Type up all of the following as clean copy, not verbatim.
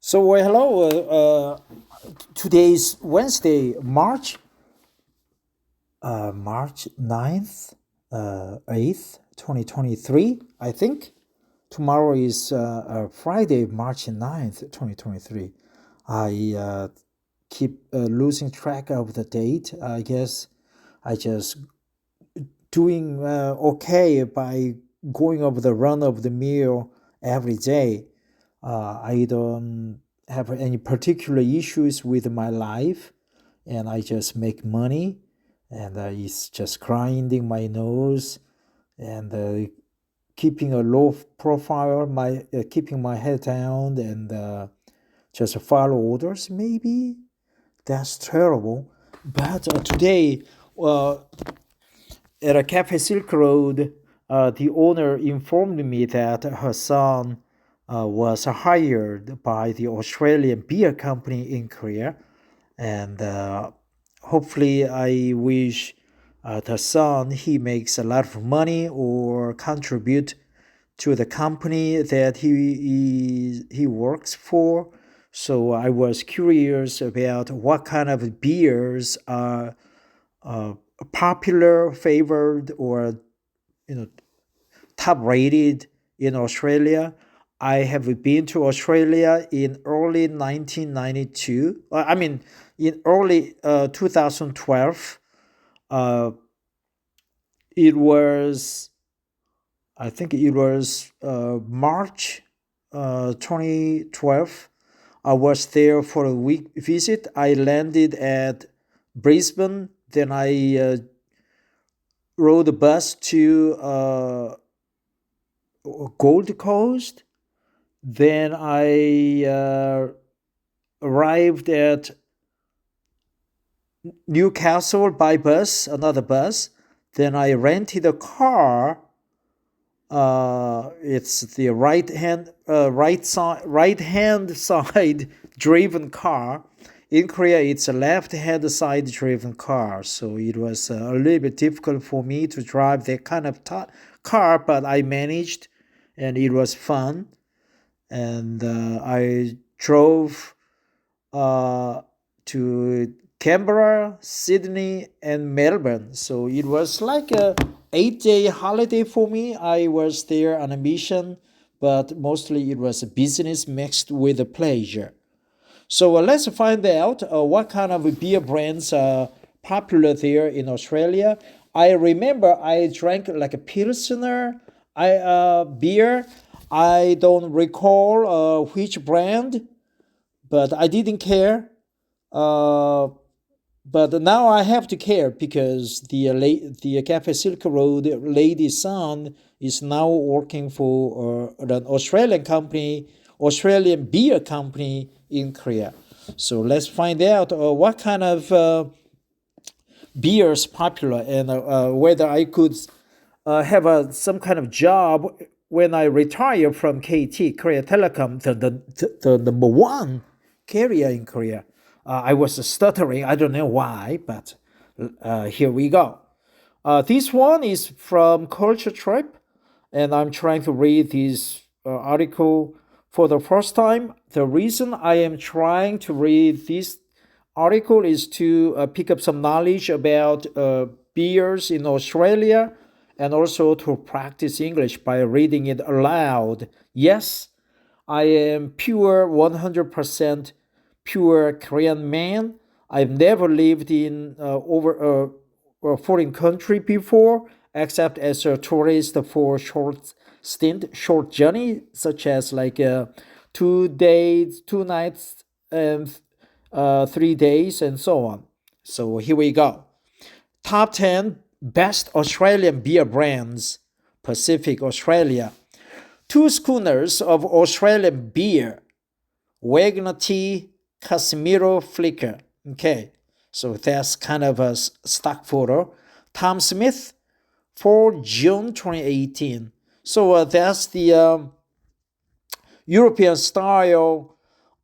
Hello. Today is Wednesday, March 9th, 8th, 2023, I think. Tomorrow is Friday, March 9th, 2023. I keep losing track of the date. I guess I just doing okay by going over the run of the mill every day. I don't have any particular issues with my life, and I just make money, and it's just grinding my nose and keeping a low profile, keeping my head down, and just follow orders. Maybe that's terrible, but today, at a Cafe Silk Road, the owner informed me that her son was hired by the Australian beer company in Korea, and hopefully, I wish the son he makes a lot of money or contribute to the company that he works for. So I was curious about what kind of beers are popular, favored, or top rated in Australia. I have been to Australia in early 1992. In early 2012. It was, I think it was March 2012. I was there for a week visit. I landed at Brisbane. Then I rode a bus to Gold Coast. Then I arrived at Newcastle by bus, another bus. Then I rented a car. It's the right hand side driven car. In Korea, it's a left hand side driven car. So it was a little bit difficult for me to drive that kind of car, but I managed, and it was fun. And I drove to Canberra, Sydney, and Melbourne. So it was like a 8-day holiday for me. I was there on a mission, but mostly it was a business mixed with a pleasure. So let's find out what kind of beer brands are popular there in Australia. I remember I drank like a Pilsner beer. I don't recall which brand, but I didn't care. But now I have to care because the Cafe Silk Road lady's son is now working for an Australian beer company in Korea. So let's find out what kind of beers popular, and whether I could have some kind of job when I retire from KT, Korea Telecom, the number one carrier in Korea. I was stuttering. I don't know why, but here we go. This one is from Culture Trip, and I'm trying to read this article for the first time. The reason I am trying to read this article is to pick up some knowledge about beers in Australia, and also to practice English by reading it aloud. Yes, I am pure 100% pure Korean man. I've never lived in over a foreign country before, except as a tourist for short journey, such as like 2 days, 2 nights, and 3 days, and so on. So here we go. Top 10 best Australian beer brands, Pacific Australia. 2 schooners of Australian beer, Wagner Tea, Casimiro Flicker. Okay, so that's kind of a stock photo. Tom Smith, 4 June 2018. So that's the European style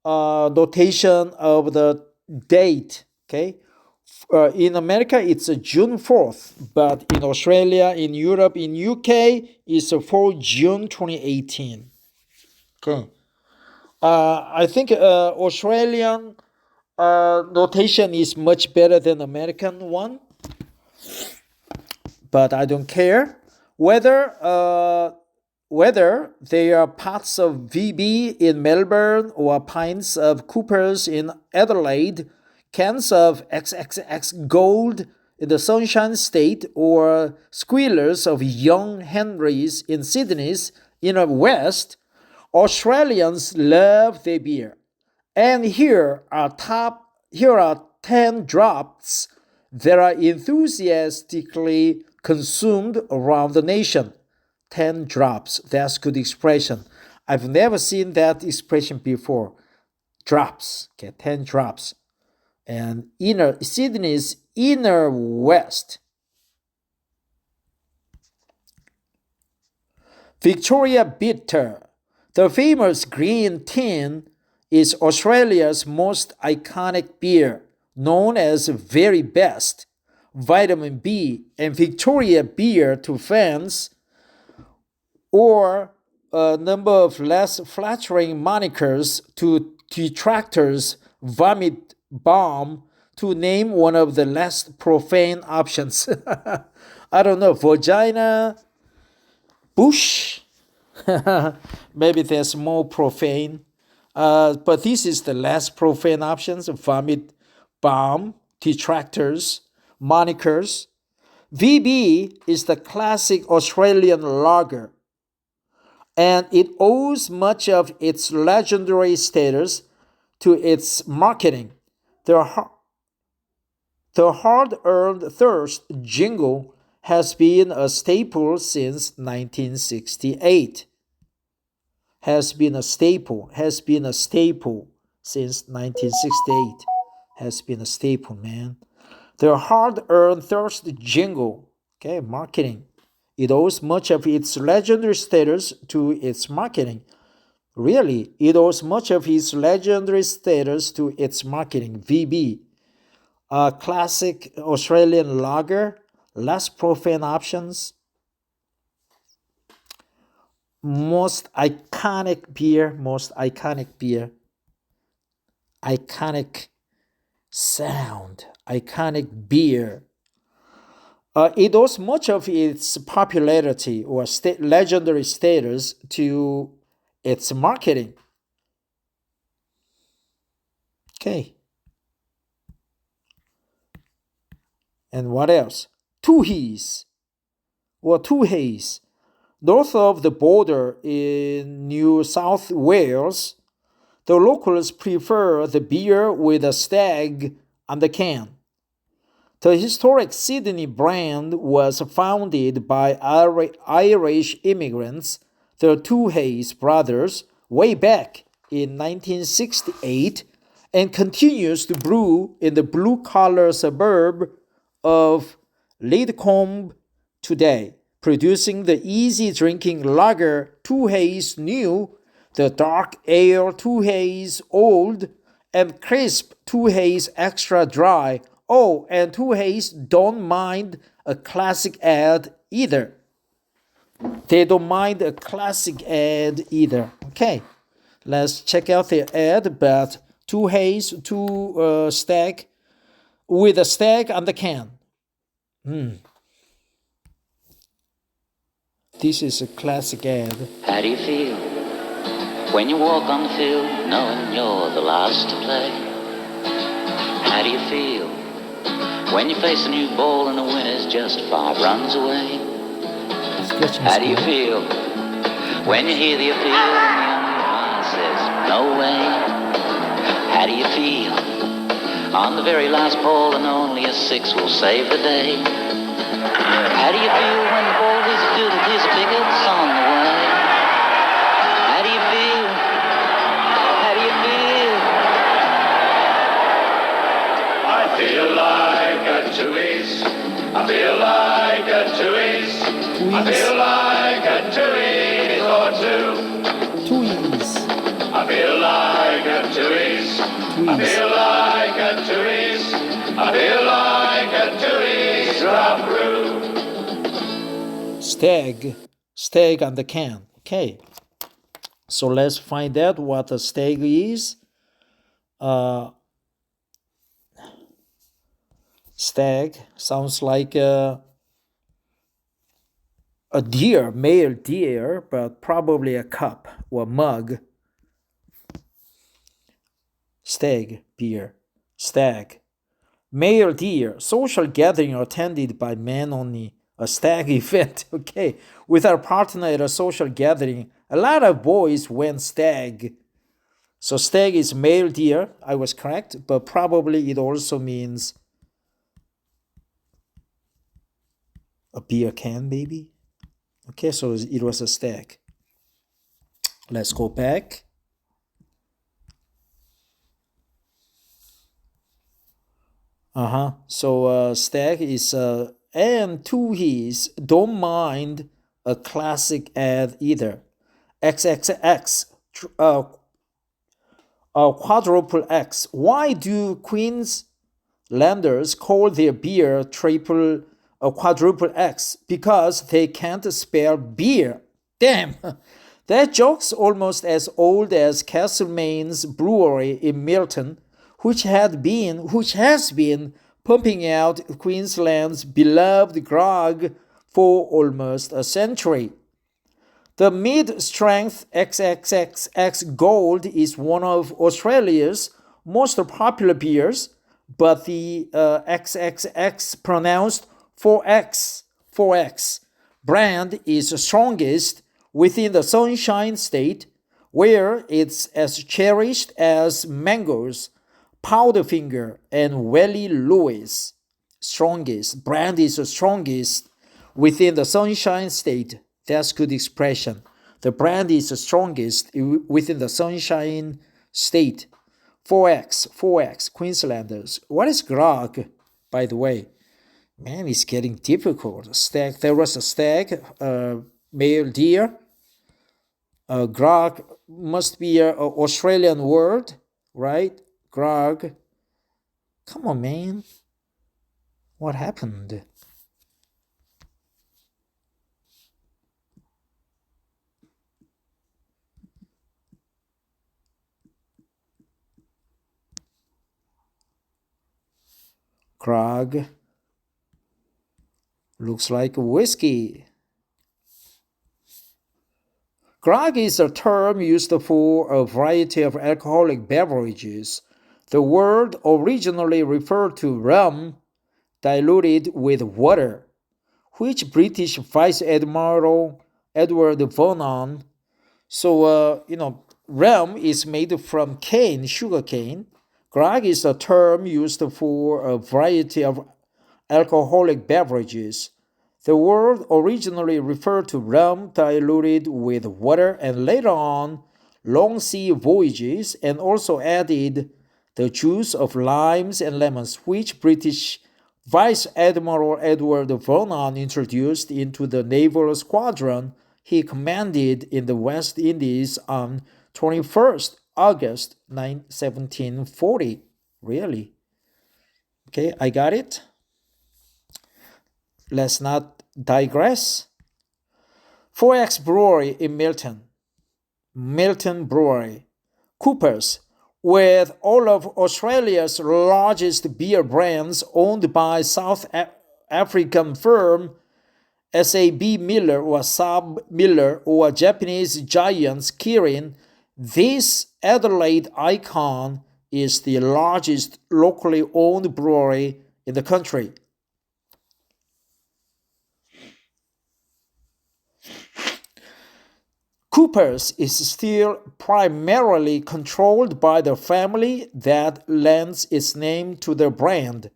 notation of the date. Okay, in America it's June 4th, but in Australia, in Europe, in UK, it's 4 June 2018. Okay. I think Australian notation is much better than American one, but I don't care whether they are parts of VB in Melbourne or pints of Coopers in Adelaide, cans of XXX Gold in the Sunshine State, or squealers of Young Henrys in Sydney's inner west. Australians love their beer. And here are 10 drops that are enthusiastically consumed around the nation. 10 drops. That's good expression. I've never seen that expression before. Drops. Okay, 10 drops. And Sydney's inner west. Victoria Bitter. The famous green tin is Australia's most iconic beer, known as Very Best, Vitamin B, and Victoria Beer to fans, or a number of less flattering monikers to detractors, Vomit Bomb, to name one of the less profane options. I don't know, Vagina Bush? Maybe there's more profane. But this is the less profane options: Vomit Bomb, detractors, monikers. VB is the classic Australian lager, and it owes much of its legendary status to its marketing. The hard-earned thirst jingle has been a staple since 1968. Has been a staple since 1968. Has been a staple, man. The hard-earned thirst jingle, okay, marketing. It owes much of its legendary status to its marketing. Really, it owes much of its legendary status to its marketing. VB, a classic Australian lager, less profane options. Most iconic beer, iconic sound, iconic beer. It owes much of its popularity or legendary status to its marketing. Okay. And what else? Tooheys. North of the border in New South Wales, the locals prefer the beer with a stag on the can. The historic Sydney brand was founded by Irish immigrants, the Tooheys brothers, way back in 1968, and continues to brew in the blue-collar suburb of Lidcombe today, producing the easy-drinking lager Tooheys New, the dark ale Tooheys Old, and crisp Tooheys Extra Dry. Oh, and Tooheys don't mind a classic ad either. They don't mind a classic ad either. Okay, let's check out the ad, but Tooheys, stag, with a stag on the can. This is a classic ad. How do you feel when you walk on the field knowing you're the last to play? How do you feel when you face a new ball and the winner's just 5 runs away? How do you feel when you hear the appeal and the umpire says no way? How do you feel on the very last ball and only a 6 will save the day? How do you feel when the ball is good and his pickets on the way? How do you feel? How do you feel? I feel like a Tooheys. I feel like a Tooheys. I feel like a Tooheys or two. Tooheys. I feel like a Tooheys. I feel like a Tooheys. I feel like a Tooheys drop brew. Stag on the can. Okay. So let's find out what a stag is. Stag sounds like a deer, male deer, but probably a cup or mug. Stag, beer. Stag. Male deer, social gathering attended by men only. A stag event, okay. With our partner at a social gathering, a lot of boys went stag. So stag is male deer, I was correct, but probably it also means a beer can, maybe. Okay, so it was a stag. Let's go back. So stag is and two he's don't mind a classic ad either. XXX quadruple X. Why do Queenslanders call their beer triple quadruple X? Because they can't spell beer. Damn. That joke's almost as old as Castlemaine's brewery in Milton, which has been pumping out Queensland's beloved grog for almost a century. The mid-strength XXXX Gold is one of Australia's most popular beers, but the XXX pronounced 4X brand is strongest within the Sunshine State, where it's as cherished as mangoes, Powderfinger, and Welly Lewis. Strongest brand is the strongest within the Sunshine State. That's good expression. The brand is the strongest within the Sunshine State. 4X, Queenslanders. What is grog, by the way? Man, it's getting difficult. Stag, there was a stag, male deer. Grog must be an Australian word, right? Grog. Come on, man. What happened? Grog looks like whiskey. Grog is a term used for a variety of alcoholic beverages. The word originally referred to rum diluted with water, which British Vice Admiral Edward Vernon. So, rum is made from cane, sugar cane. Grog is a term used for a variety of alcoholic beverages. The word originally referred to rum diluted with water and later on long sea voyages, and also added the juice of limes and lemons, which British Vice Admiral Edward Vernon introduced into the naval squadron he commanded in the West Indies on 21st August 1740. Really? Okay, I got it. Let's not digress. 4X Brewery in Milton Brewery. Coopers, with all of Australia's largest beer brands owned by South African firm SAB Miller or Sab Miller or Japanese giants Kirin, this Adelaide icon is the largest locally owned brewery in the country. Coopers is still primarily controlled by the family that lends its name to the brand,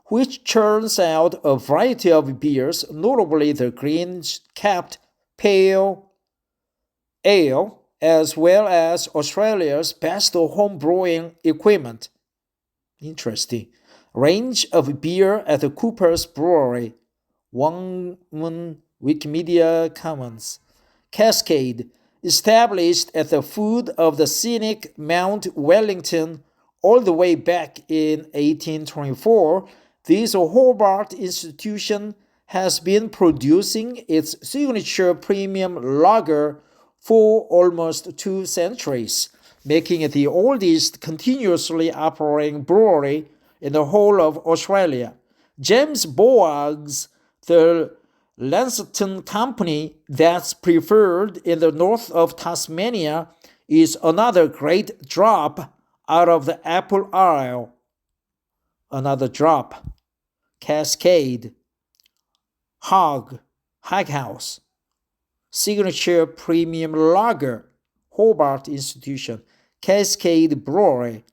which churns out a variety of beers, notably the green-capped pale ale, as well as Australia's best home brewing equipment. Interesting. Range of beer at the Coopers Brewery. Wangmun Wikimedia Commons. Cascade, established at the foot of the scenic Mount Wellington all the way back in 1824, this Hobart institution has been producing its signature premium lager for almost 2 centuries, making it the oldest continuously operating brewery in the whole of Australia. James Boag's The Lansington Company, that's preferred in the north of Tasmania, is another great drop out of the Apple Isle. Another drop. Cascade. House. Signature Premium Lager. Hobart Institution. Cascade Brewery.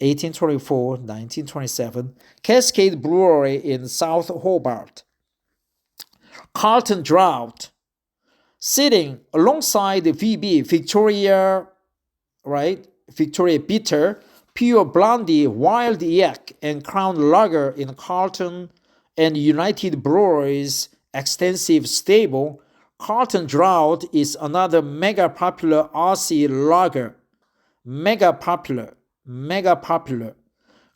1824-1927. Cascade Brewery in South Hobart. Carlton Drought. Sitting alongside the VB Victoria Bitter, Pure Blondie, Wild Yak, and Crown Lager in Carlton and United Breweries' extensive stable, Carlton Drought is another mega popular Aussie lager. Mega popular.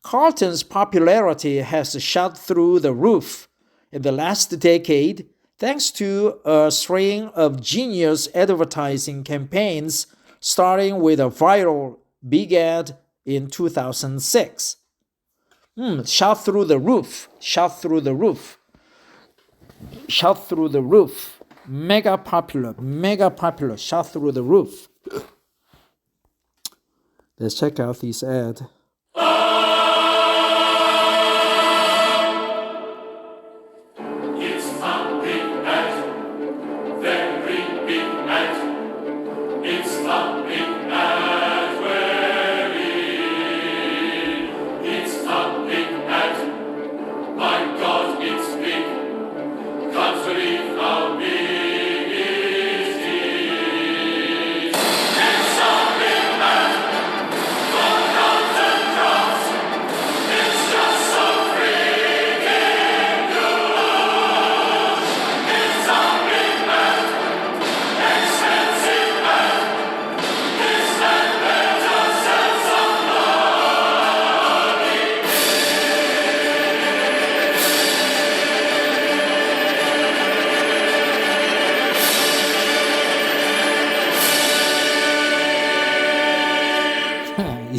Carlton's popularity has shot through the roof in the last decade thanks to a string of genius advertising campaigns starting with a viral big ad in 2006. Shot through the roof. Mega popular, shot through the roof. Let's check out this ad. It's a big ad, very big ad. It's a big ad, it's a big ad. My God, it's big. Can't believe how big it is. It's a big ad for Carlton Draught. It's just so freaking good. It's a big ad, expensive ad. This ad better sell some money.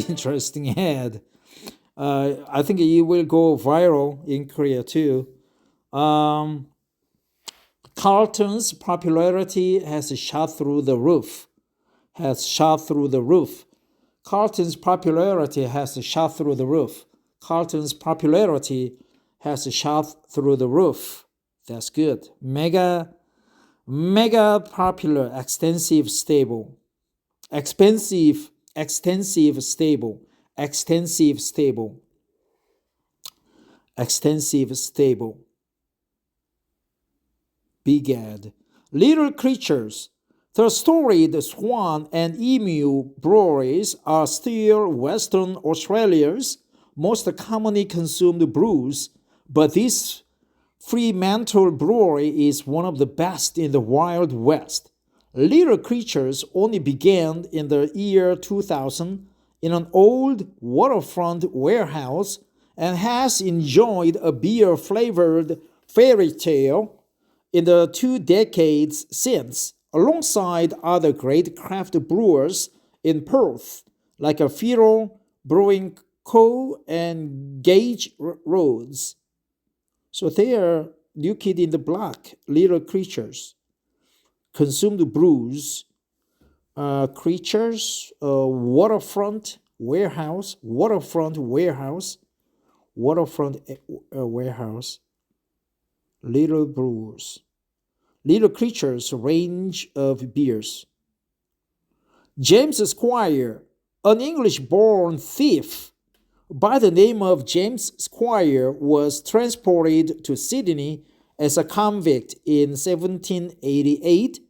Interesting ad. I think it will go viral in Korea too. Carlton's popularity has shot through the roof. Carlton's popularity has shot through the roof. Carlton's popularity has shot through the roof. That's good. Mega popular, extensive stable. Extensive stable. Big ad. Little Creatures. The storied Swan and Emu breweries are still Western Australia's most commonly consumed brews, but this Fremantle brewery is one of the best in the Wild West. Little Creatures only began in the year 2000 in an old waterfront warehouse and has enjoyed a beer-flavored fairy tale in the 2 decades since, alongside other great craft brewers in Perth, like a Firo Brewing Co. and Gage Roads. So they are New Kid in the Block, Little Creatures. Consumed brews, creatures, waterfront warehouse, little brewers, Little Creatures range of beers. James Squire, an English-born thief by the name of James Squire, was transported to Sydney as a convict in 1788,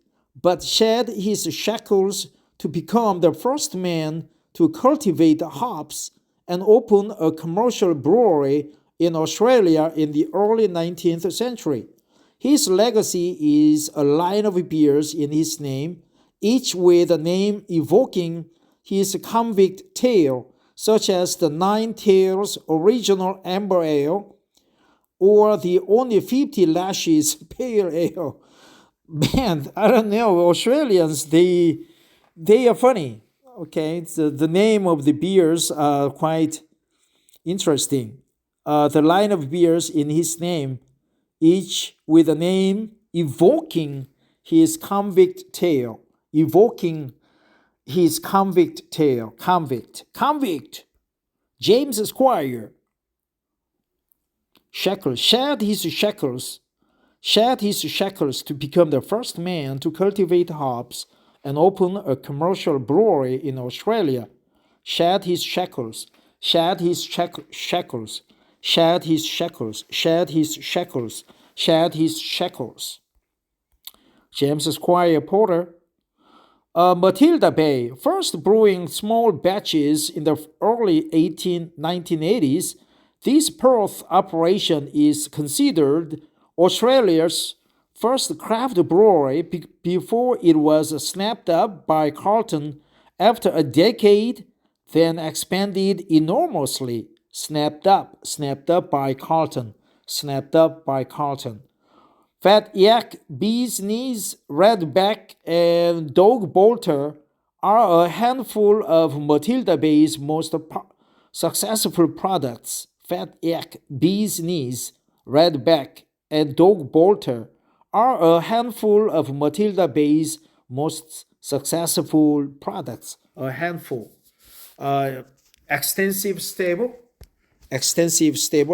but shed his shackles to become the first man to cultivate hops and open a commercial brewery in Australia in the early 19th century. His legacy is a line of beers in his name, each with a name evoking his convict tale, such as the Nine Tails Original Amber Ale, or the Only 50 Lashes Pale Ale. Man, I don't know. Australians, they are funny. Okay, the name of the beers are quite interesting. The line of beers in his name, each with a name evoking his convict tale, evoking his convict tale. Convict. James Squire. Shekels shed his shackles to become the first man to cultivate hops and open a commercial brewery in Australia. Shed his shackles, shed his shackles, shed his shackles, shed his shackles, shed his shackles. James Squire Porter. Matilda Bay, first brewing small batches in the early 1980s, this Perth operation is considered Australia's first craft brewery before it was snapped up by Carlton after a decade, then expanded enormously. Snapped up by Carlton. Fat Yak, Bee's Knees, Redback, and Dog Bolter are a handful of Matilda Bay's most successful products. Fat Yak, Bee's Knees, Redback, and Dog Bolter are a handful of Matilda Bay's most successful products. A handful. Extensive stable,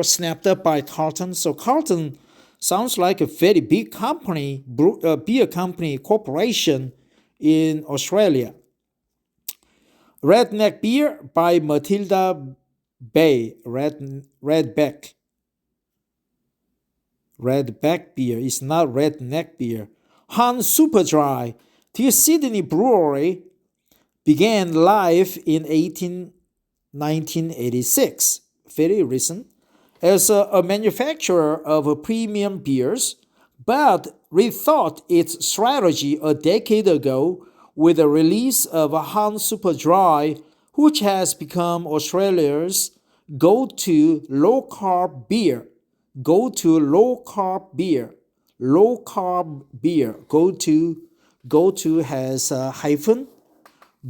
snapped up by Carlton. So Carlton sounds like a very big company, beer company, corporation in Australia. Redneck Beer by Matilda Bay. Redback. Redback beer is not redneck beer. Han Super Dry. The Sydney Brewery began life in 1986. Very recent. As a manufacturer of premium beers, but rethought its strategy a decade ago with the release of Han Super Dry, which has become Australia's go-to low-carb beer. Low-carb beer. Go-to has a hyphen.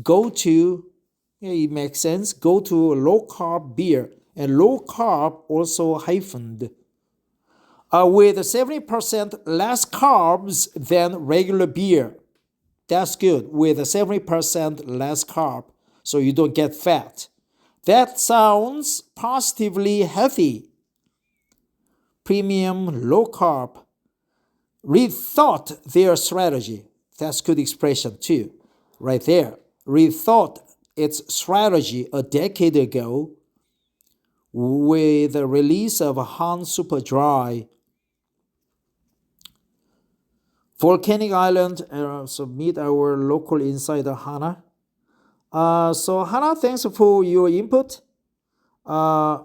Go-to, yeah, it makes sense. Go-to low-carb beer. And low carb also hyphened, with 70% less carbs than regular beer. That's good, with 70% less carb, so you don't get fat. That sounds positively healthy. Premium low carb. Rethought their strategy. That's good expression too, right there. Rethought its strategy a decade ago with the release of Han Super Dry. Volcanic Island, so meet our local insider Hannah. So Hannah, thanks for your input. And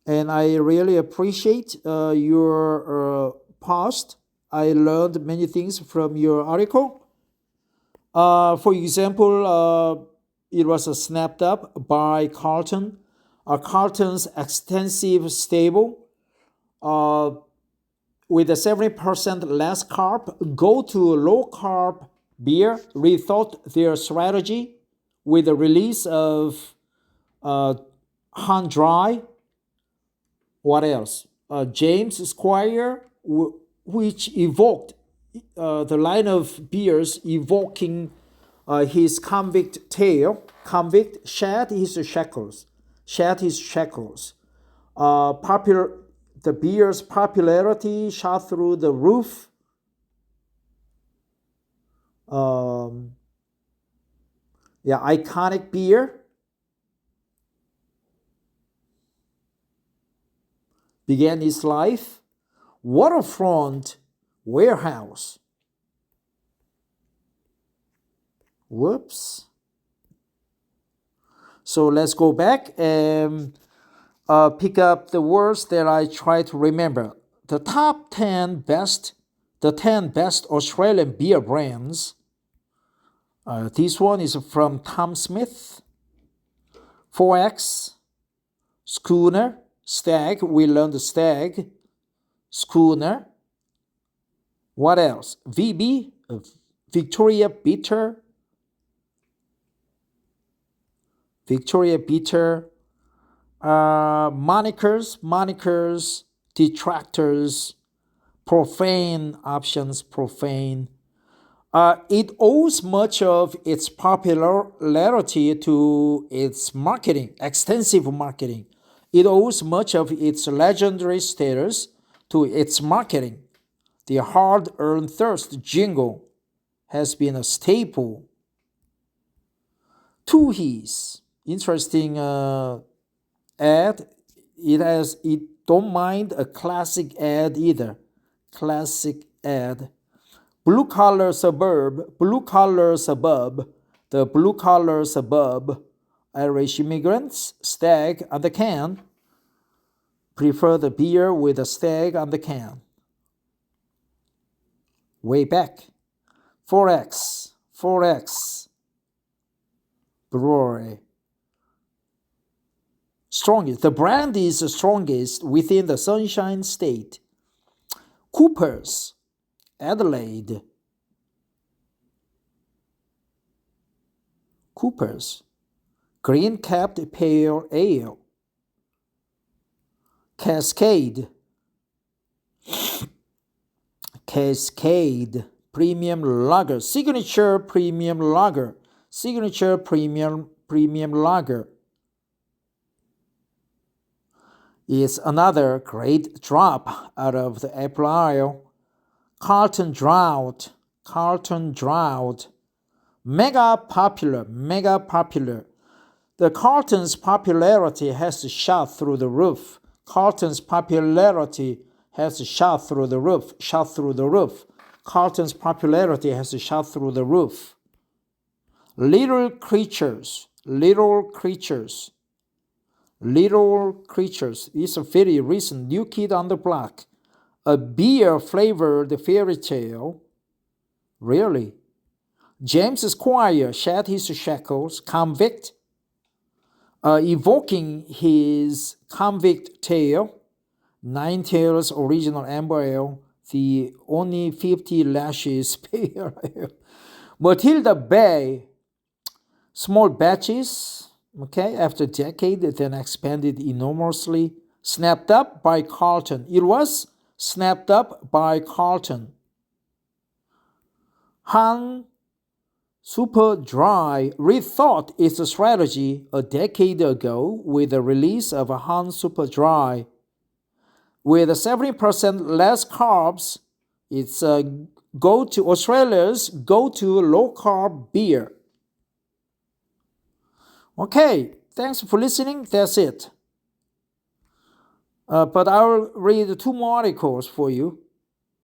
I really appreciate your post. I learned many things from your article. For example, it was snapped up by Carlton. Carlton's extensive stable with a 70% less carb, go to low carb beer, rethought their strategy with the release of Han Dry. What else? James Squire, which evoked the line of beers evoking his convict tale. Convict shed his shackles. The beer's popularity shot through the roof. Iconic beer. Began its life. Waterfront warehouse. Whoops. So let's go back and pick up the words that I try to remember. The 10 best Australian beer brands. This one is from Tom Smith. 4X, Schooner, Stag. We learned Stag, Schooner, What else? VB, Victoria Bitter. Victoria Bitter. Monikers, detractors, profane options, profane. It owes much of its popularity to its marketing, extensive marketing. It owes much of its legendary status to its marketing. The hard-earned thirst jingle has been a staple. Tooheys, interesting ad. It don't mind a classic ad either. Classic ad. Blue collar suburb, the blue collar suburb. Irish immigrants, stag on the can. Prefer the beer with a stag on the can. Way back. 4X Brewery. Strongest. The brand is the strongest within the Sunshine State. Cooper's, Adelaide. Cooper's, Green Capped Pale Ale. Cascade, Premium Lager. Signature Premium Lager. Is another great drop out of the April aisle. Carlton Drought. Mega popular. The Carlton's popularity has shot through the roof. Carlton's popularity has shot through the roof. Little creatures. It's a very recent new kid on the block. A beer-flavored fairy tale. Really? James Squire shed his shackles, convict, evoking his convict tale. Nine Tails original amber ale, the only 50 lashes pale ale. Matilda Bay, small batches, okay, after a decade, then expanded enormously. Snapped up by Carlton. It was snapped up by Carlton. Han Super Dry rethought its strategy a decade ago with the release of Han Super Dry. With 70% less carbs, it's Australia's go-to low-carb beer. Okay, thanks for listening. That's it. But I'll read 2 more articles for you.